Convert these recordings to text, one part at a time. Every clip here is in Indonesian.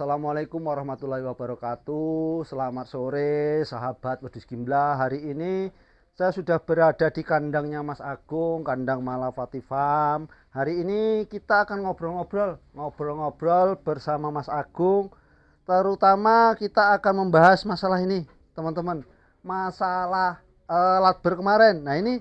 Assalamualaikum warahmatullahi wabarakatuh. Selamat sore sahabat Wedhus Gimblah. Hari ini saya sudah berada di kandangnya Mas Agung, kandang Malapati Farm. Hari ini kita akan ngobrol-ngobrol bersama Mas Agung. Terutama kita akan membahas masalah ini, teman-teman. Masalah Latber kemarin. Nah, ini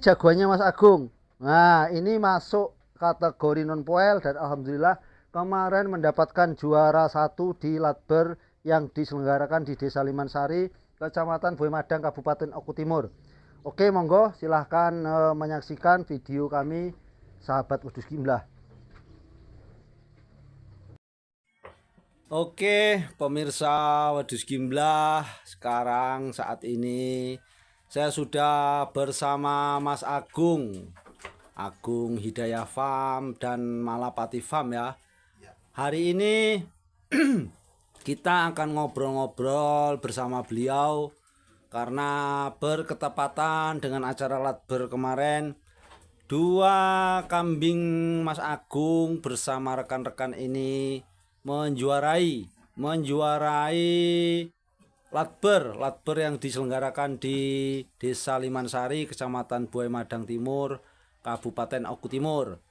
jagoannya Mas Agung. Nah, ini masuk kategori non poel dan alhamdulillah kemarin mendapatkan juara 1 di Latber yang diselenggarakan di Desa Limansari, Kecamatan Boe Madang, Kabupaten Oku Timur. Oke, monggo silahkan menyaksikan video kami sahabat Wedhus Gimblah. Oke, pemirsa Wedhus Gimblah, sekarang saat ini saya sudah bersama Mas Agung Hidayah Farm dan Malapati Farm ya. Hari ini kita akan ngobrol-ngobrol bersama beliau karena berketepatan dengan acara Latber kemarin. 2 kambing Mas Agung bersama rekan-rekan ini menjuarai Latber yang diselenggarakan di Desa Limansari, Kecamatan Boe Madang Timur, Kabupaten Oku Timur.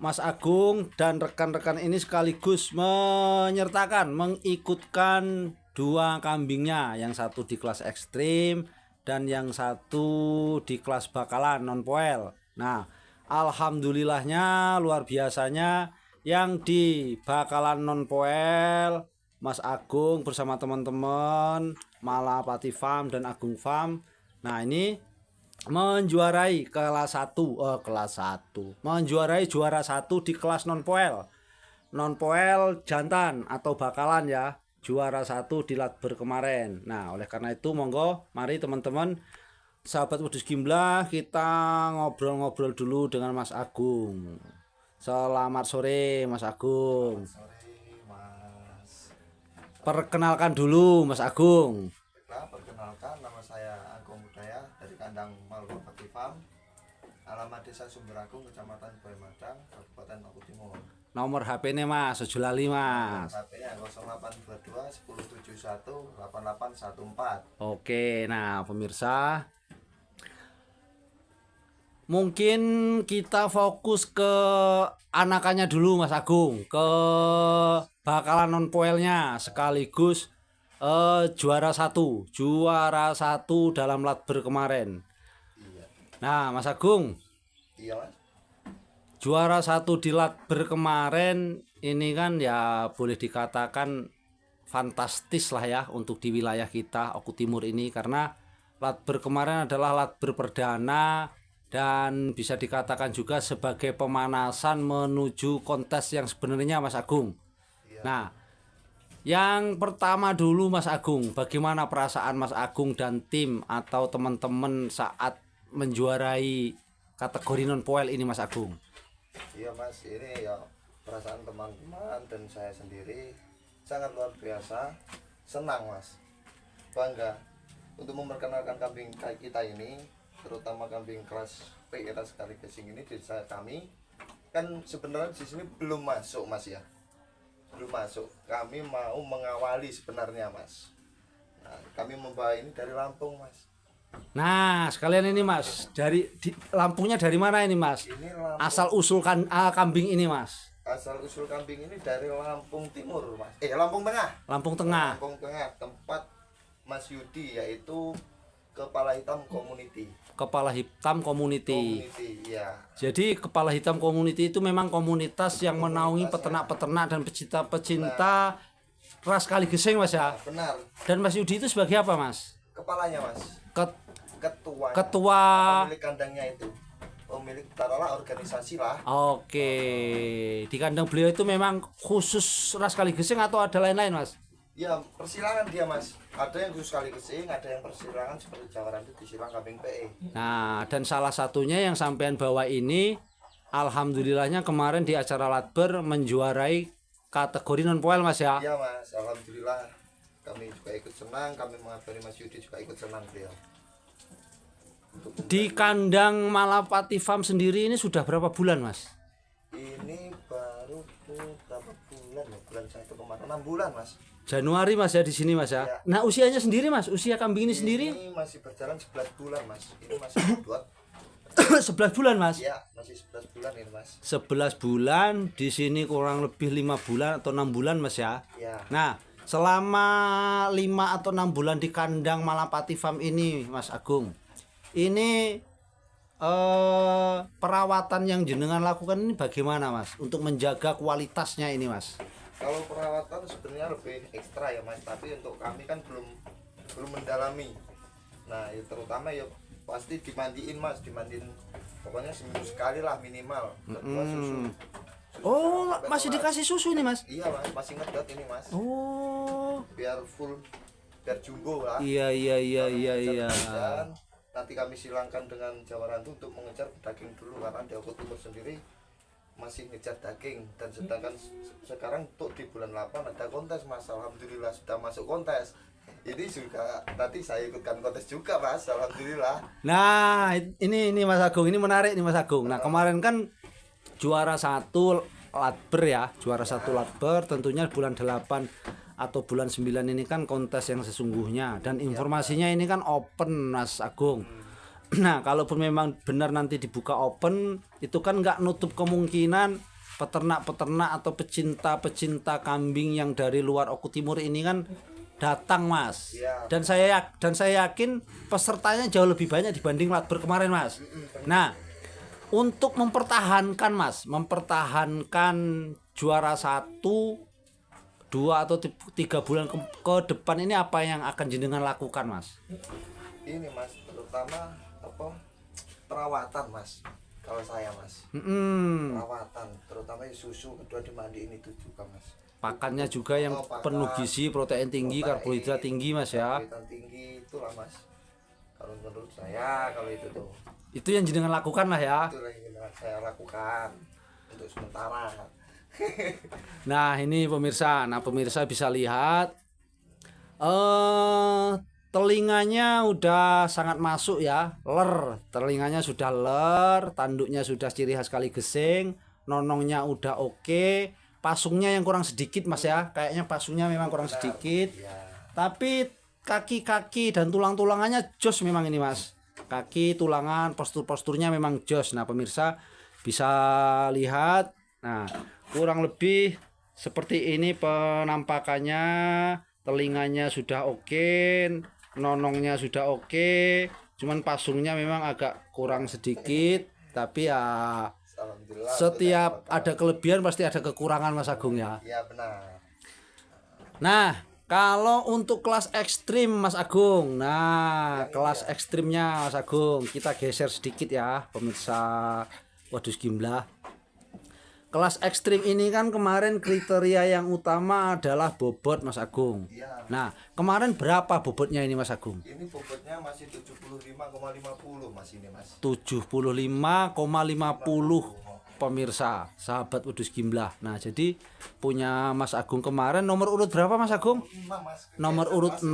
Mas Agung dan rekan-rekan ini sekaligus mengikutkan 2 kambingnya, yang satu di kelas ekstrim dan yang satu di kelas bakalan non poel. Nah, alhamdulillahnya luar biasanya yang di bakalan non poel Mas Agung bersama teman-teman Malapati Farm dan Agung Farm. Nah, ini menjuarai kelas 1 menjuarai juara 1 di kelas non poel jantan atau bakalan ya, juara 1 di Latber kemarin. Nah, oleh karena itu monggo mari teman-teman sahabat Wedhus Gimblah kita ngobrol-ngobrol dulu dengan Mas Agung. Selamat sore Mas Agung. Selamat sore Mas. Perkenalkan dulu Mas Agung. Perkenalkan, nama saya Agung Hidayah dari kandang Malapati Farm, alamat Desa Sumber Agung, Kecamatan Boe Madang, Kabupaten Oku Timur. Nomor HP-nya Mas, sejulali Mas. HP-nya 0822 1071 8814. Oke, nah pemirsa, mungkin kita fokus ke anakannya dulu Mas Agung, ke bakalan non poelnya sekaligus juara 1 dalam Latber kemarin. Iya. Nah Mas Agung, Iya Mas. juara 1 di Latber kemarin ini kan ya boleh dikatakan fantastis lah ya untuk di wilayah kita Oku Timur ini, karena Latber kemarin adalah Latber perdana dan bisa dikatakan juga sebagai pemanasan menuju kontes yang sebenarnya Mas Agung. Iya. Nah, yang pertama dulu Mas Agung, bagaimana perasaan Mas Agung dan tim atau teman-teman saat menjuarai kategori non poel ini Mas Agung? Iya Mas, ini ya perasaan teman-teman dan saya sendiri sangat luar biasa, senang Mas, bangga untuk memperkenalkan kambing kita ini, terutama kambing kelas PIRA sekali gesing ini di desa kami. Kan sebenarnya di sini belum masuk Mas ya, belum masuk. Kami mau mengawali sebenarnya Mas. Nah, kami membawa ini dari Lampung Mas. Nah, sekalian ini Mas, Lampungnya dari mana ini Mas? Ini Lampung, Asal usulkan kambing ini Mas. asal usul kambing ini dari Lampung Timur Mas. Lampung Tengah. Lampung Tengah. Lampung Tengah, tempat Mas Yudi, yaitu Kepala Hitam Community. Kepala Hitam Community. Ya. Jadi Kepala Hitam Community itu memang komunitas yang menaungi peternak-peternak dan pecinta-pecinta ras kali gesing Mas ya. Benar. Dan Mas Yudi itu sebagai apa Mas? Kepalanya Mas. Ketua Pemilik kandangnya itu. Pemilik taruhlah organisasi lah. Oke. Di kandang beliau itu memang khusus ras kali gesing atau ada lain-lain Mas? Ya, persilangan dia Mas. Ada yang khusus kali gesing, ada yang persilangan seperti Jawaran itu disilang kambing PE. Nah, dan salah satunya yang sampean bawa ini alhamdulillahnya kemarin di acara Latber menjuarai kategori non poel Mas ya. Iya Mas, alhamdulillah kami juga ikut senang, kami mengabari Mas Yudi juga ikut senang beliau. Di kandang Malapati Farm sendiri ini sudah berapa bulan Mas? Ini baru berapa bulan ya? bulan 1 kemarin 6 bulan mas. Januari mas ya di sini mas ya. Ya. Nah usianya sendiri mas, usia kambing ini sendiri Ini masih berjalan 11 bulan mas. Ini masih buat 11 bulan mas. ya masih 11 bulan ini mas. 11 bulan di sini kurang lebih 5 bulan atau 6 bulan mas ya. Ya. Nah selama 5 atau 6 bulan di kandang Malapati Farm ini mas Agung, ini perawatan yang jenengan lakukan ini bagaimana mas untuk menjaga kualitasnya ini mas? Kalau perawatan sebenarnya lebih ekstra ya mas, tapi untuk kami kan belum mendalami. Nah ya terutama ya pasti dimandiin mas, dimandiin pokoknya seminggu sekali lah minimal. Kedua susu. Oh Sampai masih telat. dikasih susu nih mas? Iya mas, masih ngedot ini mas. Oh Biar full, biar jumbo lah. iya Dan nanti kami silangkan dengan Jawa Rantu untuk mengejar daging dulu, karena di Oku Timur sendiri masih ngejar daging. Dan sedangkan sekarang untuk di bulan 8 ada kontes mas, alhamdulillah sudah masuk kontes. Ini juga nanti saya ikutkan kontes juga mas, alhamdulillah. Nah ini Mas Agung, ini menarik nih Mas Agung. Nah kemarin kan juara 1 Latber ya, juara 1 Latber tentunya bulan 8 atau bulan 9 ini kan kontes yang sesungguhnya, dan informasinya ini kan open Mas Agung. Nah kalaupun memang benar nanti dibuka open, itu kan nggak nutup kemungkinan peternak-peternak atau pecinta-pecinta kambing yang dari luar Oku Timur ini kan datang mas. Ya. Dan saya yakin pesertanya jauh lebih banyak dibanding Latber kemarin mas. Nah untuk mempertahankan mas, mempertahankan juara 1, 2 atau 3 bulan ke depan ini apa yang akan jenengan lakukan mas? Ini mas, terutama apa perawatan mas. Kalau saya mas, perawatan terutama susu, kedua dimandiin itu juga mas. Pakannya juga yang pakan, penuh gizi, protein tinggi, karbohidrat tinggi mas ya. Karbohidrat tinggi itulah mas. Kalau menurut saya kalau itu tuh, Itu yang jenengan lakukan lah ya. itu yang saya lakukan untuk sementara. Nah ini pemirsa, pemirsa bisa lihat telinganya udah sangat masuk ya, telinganya sudah tanduknya sudah ciri khas kali gesing, nonongnya udah oke, pasungnya yang kurang sedikit mas ya, kayaknya pasungnya memang kurang sedikit, tapi kaki-kaki dan tulang-tulangannya jos memang ini mas, kaki, tulangan, posturnya memang jos. Nah pemirsa bisa lihat, nah kurang lebih seperti ini penampakannya, telinganya sudah oke, nonongnya sudah oke, cuman pasungnya memang agak kurang sedikit, tapi ya Alhamdulillah. setiap ada kelebihan pasti ada kekurangan mas Agung ya. Iya benar. Nah kalau untuk kelas ekstrim mas Agung, nah kelas ekstrimnya mas Agung kita geser sedikit ya pemirsa Wadus Gimblah. Kelas ekstrim ini kan kemarin kriteria yang utama adalah bobot mas Agung. Iya. Nah kemarin berapa bobotnya ini mas Agung? Ini bobotnya masih 75,50 mas ini mas. 75,50 pemirsa sahabat Wadus Gimblah. Nah jadi punya mas Agung kemarin nomor urut berapa mas Agung? 5 mas. Nomor urut 6.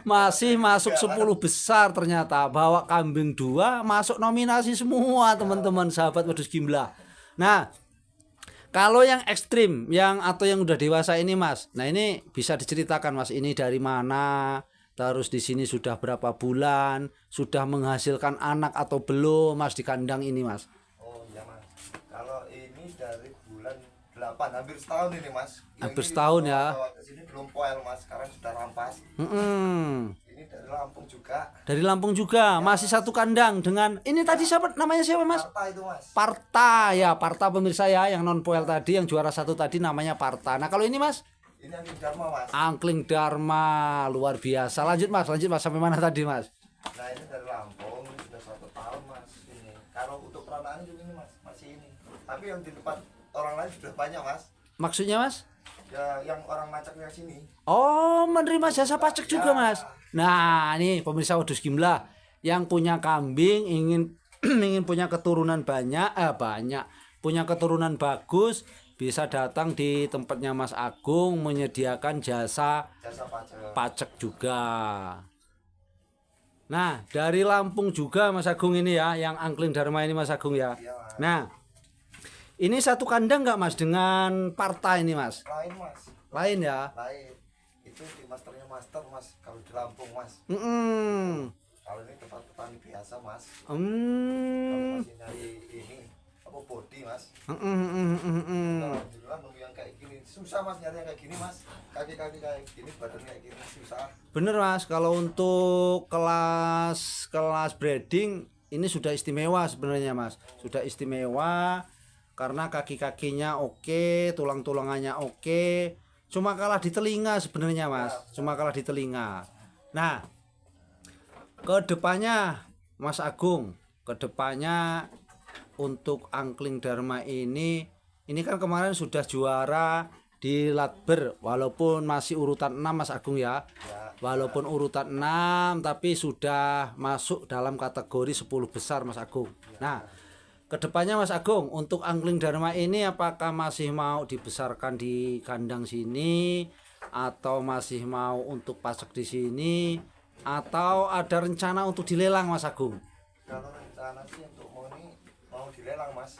Masih masuk 10 besar ternyata, bawa kambing 2 masuk nominasi semua teman-teman sahabat Wadus Gimblah. Nah kalau yang ekstrim yang atau yang udah dewasa ini mas, nah ini bisa diceritakan mas, ini dari mana, terus di sini sudah berapa bulan, sudah menghasilkan anak atau belum mas di kandang ini mas? Oh iya mas, kalau ini dari bulan 8 hampir setahun ini mas. Hampir setahun ya. Kesini belum poel mas, sekarang sudah rampas. Ini dari Lampung juga. Dari Lampung juga, masih satu kandang dengan ini tadi siapa namanya, siapa mas? Parta itu mas. Parta ya, Parta pemirsa ya, yang non poel tadi, yang juara 1 tadi namanya Parta. Nah kalau ini mas? Ini Angling Dharma mas. Angling Dharma, luar biasa. Lanjut mas sampai mana tadi mas? Nah ini dari Lampung, ini sudah 1 tahun mas. Ini kalau untuk peranaan juga ini mas, masih ini. Tapi yang di depan orang lain sudah banyak mas. Maksudnya mas? Ya yang orang macaknya sini. Oh menerima jasa pajak juga mas. Nah ini pemirsa Wadus Gimblah yang punya kambing, ingin ingin punya keturunan banyak, punya keturunan bagus, bisa datang di tempatnya Mas Agung menyediakan jasa pajak juga. Nah dari Lampung juga Mas Agung ini ya, yang Angling Dharma ini Mas Agung ya. Nah Ini satu kandang nggak Mas dengan partai ini Mas? Lain mas, Lain ya? lain. Itu di masternya master mas, kalau di Lampung mas. Mm-mm. Kalau ini tempat petani biasa mas. Kalau Hmm. masih nyari ini apa body mas. Mm-mm. Alhamdulillah nunggu yang kayak gini susah mas, nyari yang kayak gini mas. Kaki-kaki kayak gini, badan kayak gini susah. Bener Mas, kalau untuk kelas breeding ini sudah istimewa sebenarnya Mas. Sudah istimewa karena kaki-kakinya oke, tulang-tulangannya oke. Cuma kalah di telinga sebenarnya Mas. Cuma kalah di telinga. Nah, kedepannya Mas Agung, kedepannya untuk angkling Dharma ini kan kemarin sudah juara di Latber walaupun masih urutan 6 Mas Agung ya. Walaupun urutan 6 tapi sudah masuk dalam kategori 10 besar Mas Agung. Nah, kedepannya Mas Agung untuk angkling Dharma ini apakah masih mau dibesarkan di kandang sini atau masih mau untuk pasok di sini atau ada rencana untuk dilelang Mas Agung? Kalau rencana sih untuk mau dilelang mas.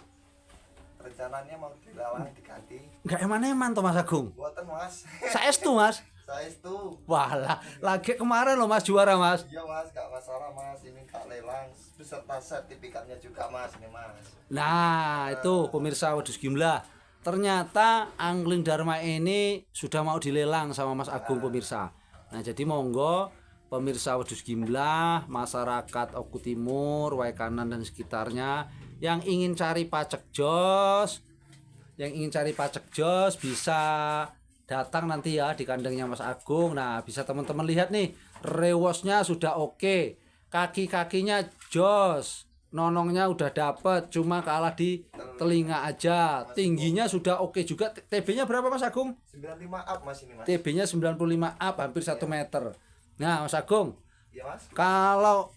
Rencananya mau dilelang diganti. Enggak eman-eman toh Mas Agung. Buatan mas. Saestu Mas. Saya itu. Walah, lagi kemarin loh Mas juara Mas. Iya mas, gak masalah mas. Ini gak lelang beserta sertifikatnya juga mas ini mas. Nah, itu pemirsa Wedus Gimlah. Ternyata angkling Dharma ini sudah mau dilelang sama Mas Agung pemirsa. Nah, jadi monggo pemirsa Wedus Gimlah, masyarakat Oku Timur, Waikanan dan sekitarnya yang ingin cari pacek jos, bisa datang nanti ya di kandangnya Mas Agung. Nah, bisa teman-teman lihat nih, rewosnya sudah oke, kaki-kakinya jos, nonongnya udah dapet, cuma kalah di telinga aja. Tingginya sudah oke juga. TB-nya berapa Mas Agung? 95 up mas ini mas. TB-nya 95 up, hampir 1 meter. Nah, Mas Agung, Iya mas. kalau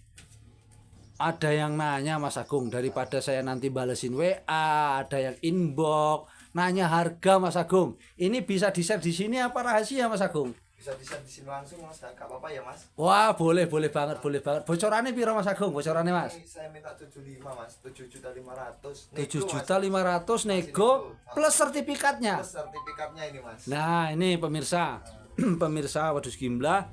ada yang nanya Mas Agung, daripada saya nanti balesin WA, ada yang inbox nanya harga Mas Agung, ini bisa di-share di sini apa rahasia Mas Agung? Bisa di sini langsung mas, gak apa-apa ya mas. Wah, boleh banget. Bocorannya piro Mas Agung? Bocorannya Mas? Ini saya minta 75 mas, 7.500.000. 7.500.000 nego plus sertifikatnya. Plus sertifikatnya ini mas. Nah, ini pemirsa, pemirsa Wedus Gimlah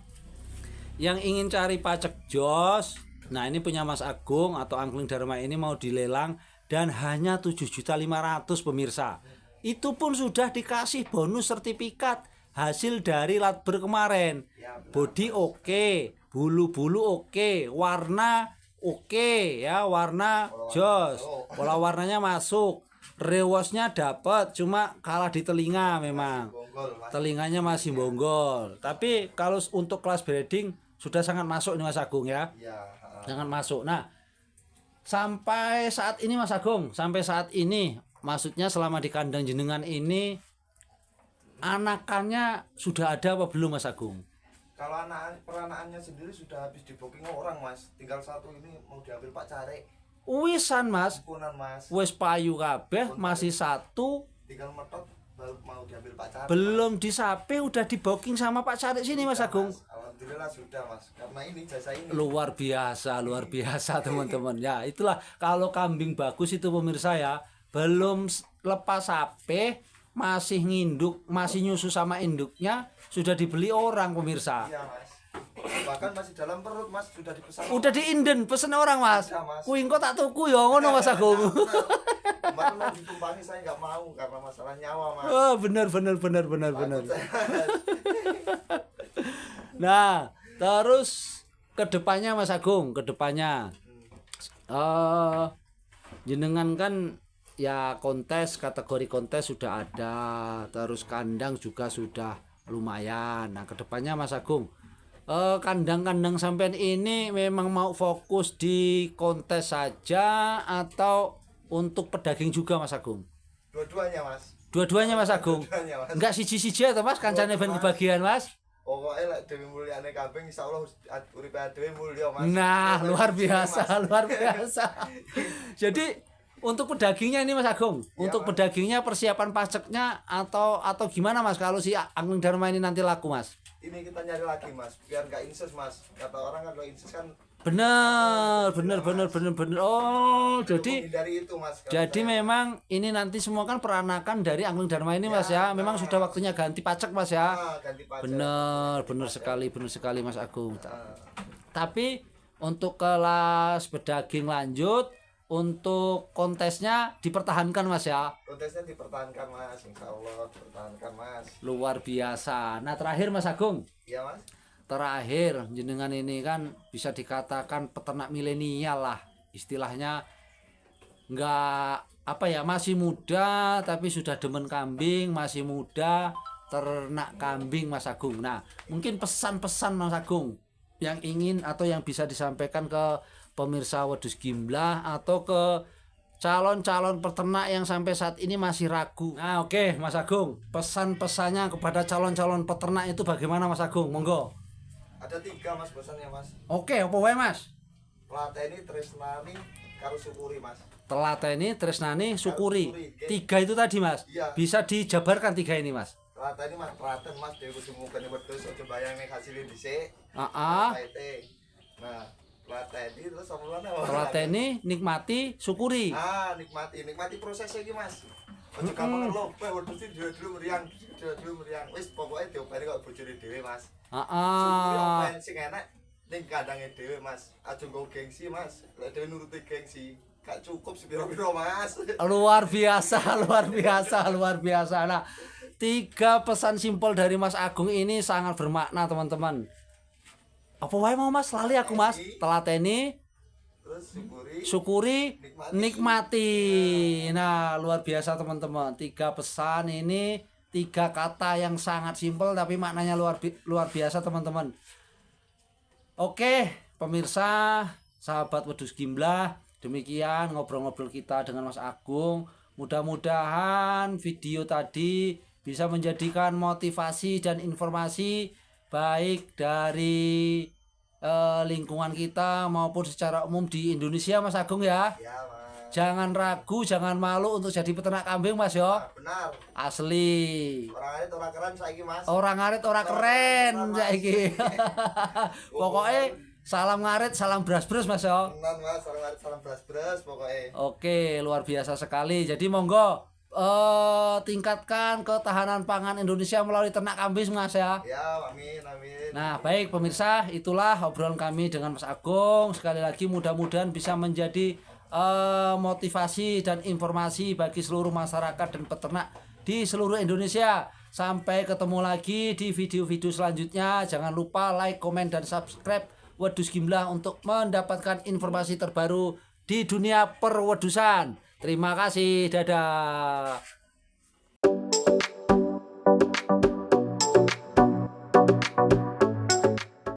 yang ingin cari pacek jos. Nah, ini punya Mas Agung atau angkling Dharma ini mau dilelang dan hanya 7.500.000 pemirsa. Itu pun sudah dikasih bonus sertifikat hasil dari Latber kemarin. Body oke, bulu-bulu oke, warna oke ya, warna jos. Pola warnanya masuk. Rewosnya dapat, cuma kalah di telinga memang. Telinganya masih bonggol. Tapi kalau untuk kelas breeding sudah sangat masuk nih Mas Agung ya. Sangat masuk. Nah, sampai saat ini Mas Agung, maksudnya selama di kandang jenengan ini anakannya sudah ada apa belum Mas Agung? Kalau peranakannya sendiri sudah habis di booking orang mas. Tinggal satu ini mau diambil Pak Care. Wisan Mas, Punan mas. wis payu kabeh, masih satu Tinggal metot baru mau diambil Pak Care. belum disape udah di booking sama Pak Carik sini Mas Agung. Alhamdulillah sudah mas. Karena ini jasa ini. Luar biasa teman-teman ya. Itulah kalau kambing bagus itu pemirsa ya, belum lepas sape, masih nginduk, masih nyusu sama induknya, sudah dibeli orang pemirsa. Iya mas. Bahkan masih dalam perut mas, sudah dipesan. Udah diinden pesen orang Mas. Iya, Mas. Kuwi engko tak tuku ya ngono Mas Agung. Kemarin mau ditumpangi saya nggak mau karena masalah nyawa mas. Oh, bener. Takut saya. Nah, terus kedepannya Mas Agung, jenengan kan ya kategori kontes sudah ada, terus kandang juga sudah lumayan. Nah, kedepannya Mas Agung, kandang-kandang sampean ini memang mau fokus di kontes saja atau untuk pedaging juga Mas Agung? Dua-duanya mas. Dua-duanya Mas Agung. Dua-duanya, Mas. Enggak siji-siji atau Mas kancane ben kebagian Mas? Pokoknya lek dewe mulyane kambing insyaallah uripe dhewe mulya mas. Nah, luar Mas. biasa. Jadi untuk pedagingnya ini Mas Agung, untuk Mas. pedagingnya persiapan pajaknya atau gimana Mas kalau si angkling Dharma ini nanti laku Mas? Ini kita nyari lagi mas, biar nggak inses mas. Kata orang kan kalau inses kan Bener. Oh, jadi Menghindari itu Mas. jadi memang ini nanti semua kan peranakan dari Angling Dharma ini Mas ya. Memang sudah waktunya ganti pacak Mas ya. Ganti pajak. Bener sekali Mas Agung. Tapi untuk kelas bedaging lanjut, untuk kontesnya dipertahankan Mas ya. Kontesnya dipertahankan Mas, insya Allah dipertahankan Mas. Luar biasa. Nah terakhir Mas Agung, Iya Mas. terakhir jenengan ini kan bisa dikatakan peternak milenial lah istilahnya, nggak apa ya, masih muda tapi sudah demen kambing, masih muda ternak kambing Mas Agung. Nah mungkin pesan-pesan Mas Agung yang ingin atau yang bisa disampaikan ke pemirsa Wedhus Gimblah atau ke calon-calon peternak yang sampai saat ini masih ragu. Nah oke Mas Agung, pesan-pesannya kepada calon-calon peternak itu bagaimana Mas Agung, monggo. Ada 3 Mas pesannya Mas. Oke, apa wae Mas? Pelateni tresnani karo syukuri Mas. Telateni, tresnani, syukuri. Syukuri, 3 itu tadi Mas. Iya. Bisa dijabarkan 3 ini Mas. Pelateni Mas, telaten Mas dhewe kudu mukane wedhus aja bayangne hasilin dhisik. Heeh. Nah, pelateni terus apa mana? Telateni, nikmati, syukuri. Nikmati prosesnya iki Mas. Aja gampang lho, wedhus iki dhewe meriang, Wis pokoke diobani kok bojone dhewe Mas. Syukuri Heeh. apa sing enak ning kandange dhewe Mas. Aja nggo gengsi Mas. Lek dhewe nuruti gengsi, gak cukup sepiro-piro Mas. Luar biasa. Nah, 3 pesan simpel dari Mas Agung ini sangat bermakna teman-teman. Apa wae mau Mas? Lali aku Mas. Telateni, Terus syukuri, nikmati. Nah, luar biasa teman-teman. 3 pesan ini, 3 kata yang sangat simpel tapi maknanya luar biasa teman-teman. Oke, pemirsa, sahabat Wedhus Gimblah, demikian ngobrol-ngobrol kita dengan Mas Agung. Mudah-mudahan video tadi bisa menjadikan motivasi dan informasi baik dari lingkungan kita maupun secara umum di Indonesia Mas Agung ya. Ya Mas. Jangan ragu, jangan malu untuk jadi peternak kambing Mas yo. Benar. Asli. Orang arit ora keren saiki Mas. Orang ngarit ora keren saiki. Pokoknya salam ngarit, salam bras-bras Mas yo. Tenan Mas, orang arit salam bras-bras pokoknya. Oke, luar biasa sekali. Jadi monggo tingkatkan ketahanan pangan Indonesia melalui ternak kambing Mas ya. Ya, amin. Nah, baik pemirsa, itulah obrolan kami dengan Mas Agung. Sekali lagi mudah-mudahan bisa menjadi motivasi dan informasi bagi seluruh masyarakat dan peternak di seluruh Indonesia. Sampai ketemu lagi di video-video selanjutnya. Jangan lupa like, komen, dan subscribe Wedhus Gimblah untuk mendapatkan informasi terbaru di dunia perwedusan. Terima kasih, dadah.